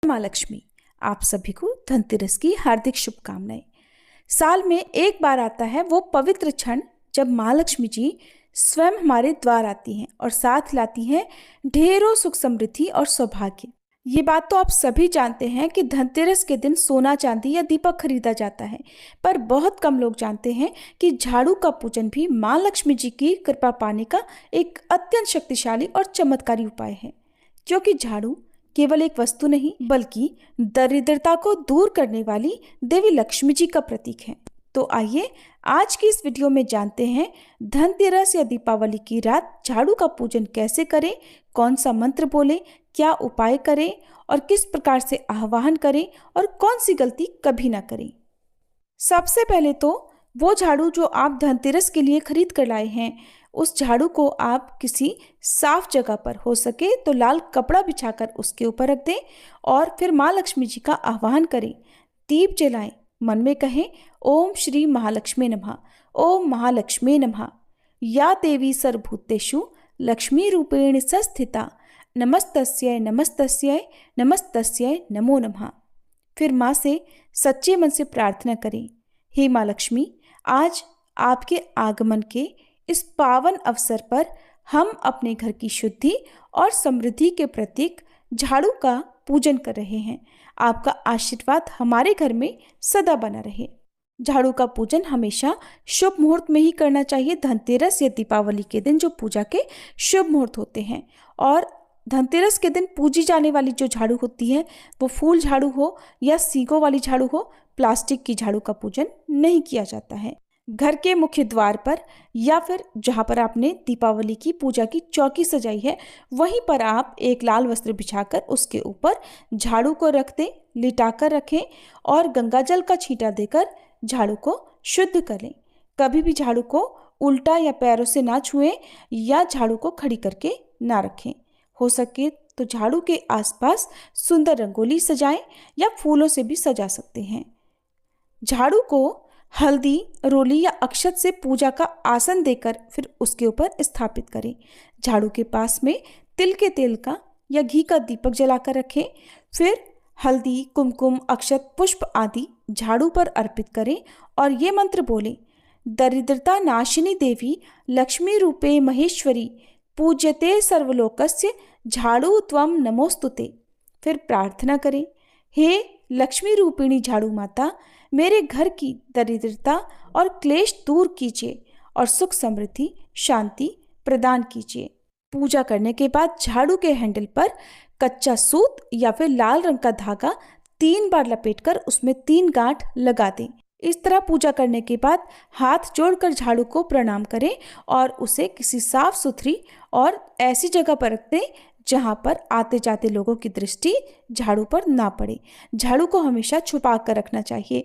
माँ लक्ष्मी, आप सभी को धनतेरस की हार्दिक शुभकामनाएं। साल में एक बार आता है वो पवित्र क्षण जब माँ लक्ष्मी जी स्वयं हमारे द्वार आती हैं और साथ लाती हैं ढेरों सुख समृद्धि और सौभाग्य। ये बात तो आप सभी जानते हैं कि धनतेरस के दिन सोना चांदी या दीपक खरीदा जाता है, पर बहुत कम लोग जानते हैं कि झाड़ू का पूजन भी माँ लक्ष्मी जी की कृपा पाने का एक अत्यंत शक्तिशाली और चमत्कारी उपाय है। क्योंकि झाड़ू केवल एक वस्तु नहीं बल्कि दरिद्रता को दूर करने वाली देवी लक्ष्मी जी का प्रतीक है। तो आइए आज की इस वीडियो में जानते हैं धनतेरस या दीपावली की रात झाड़ू का पूजन कैसे करें, कौन सा मंत्र बोलें, क्या उपाय करें और किस प्रकार से आह्वान करें और कौन सी गलती कभी ना करें। सबसे पहले तो वो झाड़ू जो आप धनतेरस के लिए खरीद कर लाए हैं, उस झाड़ू को आप किसी साफ जगह पर, हो सके तो लाल कपड़ा बिछाकर उसके ऊपर रख दें और फिर माँ लक्ष्मी जी का आह्वान करें। दीप जलाएं, मन में कहें ओम श्री महालक्ष्मी नमः, ओम महालक्ष्मी नमः, या देवी सर्वभूतेषु लक्ष्मी रूपेण संस्थिता, नमस्तस्यै नमस्तस्यै नमस्तस्यै नमो नमः। फिर माँ से सच्चे मन से प्रार्थना करें, हे माँ लक्ष्मी, आज आपके आगमन के इस पावन अवसर पर हम अपने घर की शुद्धि और समृद्धि के प्रतीक झाड़ू का पूजन कर रहे हैं। आपका आशीर्वाद हमारे घर में सदा बना रहे। झाड़ू का पूजन हमेशा शुभ मुहूर्त में ही करना चाहिए। धनतेरस या दीपावली के दिन जो पूजा के शुभ मुहूर्त होते हैं, और धनतेरस के दिन पूजी जाने वाली जो झाड़ू होती है वो फूल झाड़ू हो या सींगों वाली झाड़ू हो, प्लास्टिक की झाड़ू का पूजन नहीं किया जाता है। घर के मुख्य द्वार पर या फिर जहाँ पर आपने दीपावली की पूजा की चौकी सजाई है वहीं पर आप एक लाल वस्त्र बिछाकर उसके ऊपर झाड़ू को रख दें, लिटाकर रखें और गंगा जल का छींटा देकर झाड़ू को शुद्ध करें। कभी भी झाड़ू को उल्टा या पैरों से ना छुएं या झाड़ू को खड़ी करके ना रखें। हो सके तो झाड़ू के आसपास सुंदर रंगोली सजाएं या फूलों से भी सजा सकते हैं। झाड़ू को हल्दी, रोली या अक्षत से पूजा का आसन देकर फिर उसके ऊपर स्थापित करें। झाड़ू के पास में तिल के तेल का या घी का दीपक जलाकर रखें। फिर हल्दी, कुमकुम, अक्षत, पुष्प आदि झाड़ू पर अर्पित करें और ये मंत्र बोलें, दरिद्रता नाशिनी देवी लक्ष्मी रूपे महेश्वरी पूज्यते सर्वलोकस्य झाड़ू त्वं नमोस्तुते। फिर प्रार्थना करें, हे लक्ष्मी रूपिणी झाड़ू माता, मेरे घर की दरिद्रता और क्लेश दूर कीजिए और सुख समृद्धि शांति प्रदान कीजिए। पूजा करने के बाद झाड़ू के हैंडल पर कच्चा सूत या फिर लाल रंग का धागा 3 बार लपेटकर उसमें 3 गांठ लगा दें। इस तरह पूजा करने के बाद हाथ जोड़कर झाड़ू को प्रणाम करें और उसे किसी साफ सुथरी और ऐसी जगह पर रख दें जहाँ पर आते जाते लोगों की दृष्टि झाड़ू पर ना पड़े। झाड़ू को हमेशा छुपा कर रखना चाहिए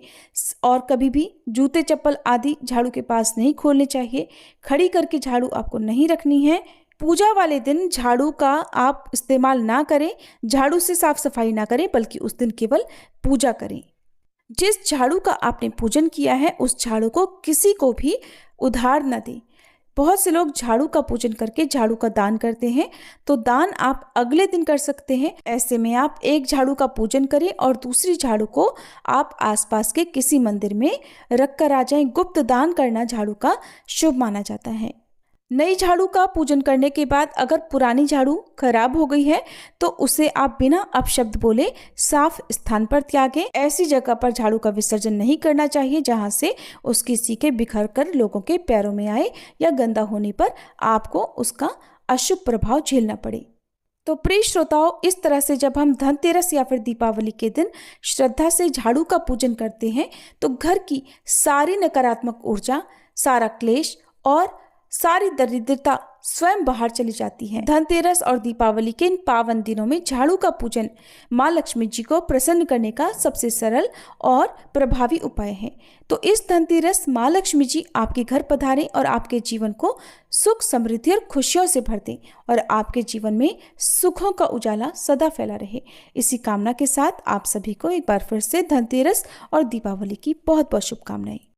और कभी भी जूते चप्पल आदि झाड़ू के पास नहीं खोलने चाहिए। खड़ी करके झाड़ू आपको नहीं रखनी है। पूजा वाले दिन झाड़ू का आप इस्तेमाल ना करें, झाड़ू से साफ सफाई ना करें, बल्कि उस दिन केवल पूजा करें। जिस झाड़ू का आपने पूजन किया है उस झाड़ू को किसी को भी उधार न दें। बहुत से लोग झाड़ू का पूजन करके झाड़ू का दान करते हैं, तो दान आप अगले दिन कर सकते हैं। ऐसे में आप एक झाड़ू का पूजन करें और दूसरी झाड़ू को आप आसपास के किसी मंदिर में रख कर आ जाएं। गुप्त दान करना झाड़ू का शुभ माना जाता है। नई झाड़ू का पूजन करने के बाद अगर पुरानी झाड़ू खराब हो गई है तो उसे आप बिना अपशब्द बोले साफ स्थान पर त्यागें। ऐसी जगह पर झाड़ू का विसर्जन नहीं करना चाहिए जहां से उसकी सीखें बिखर कर लोगों के पैरों में आए या गंदा होने पर आपको उसका अशुभ प्रभाव झेलना पड़े। तो प्रिय श्रोताओं, इस तरह से जब हम धनतेरस या फिर दीपावली के दिन श्रद्धा से झाड़ू का पूजन करते हैं तो घर की सारी नकारात्मक ऊर्जा, सारा क्लेश और सारी दरिद्रता स्वयं बाहर चली जाती है। धनतेरस और दीपावली के इन पावन दिनों में झाड़ू का पूजन माँ लक्ष्मी जी को प्रसन्न करने का सबसे सरल और प्रभावी उपाय है। तो इस धनतेरस माँ लक्ष्मी जी आपके घर पधारें और आपके जीवन को सुख, समृद्धि और खुशियों से भर दें और आपके जीवन में सुखों का उजाला सदा फैला रहे। इसी कामना के साथ आप सभी को एक बार फिर से धनतेरस और दीपावली की बहुत बहुत शुभकामनाएं।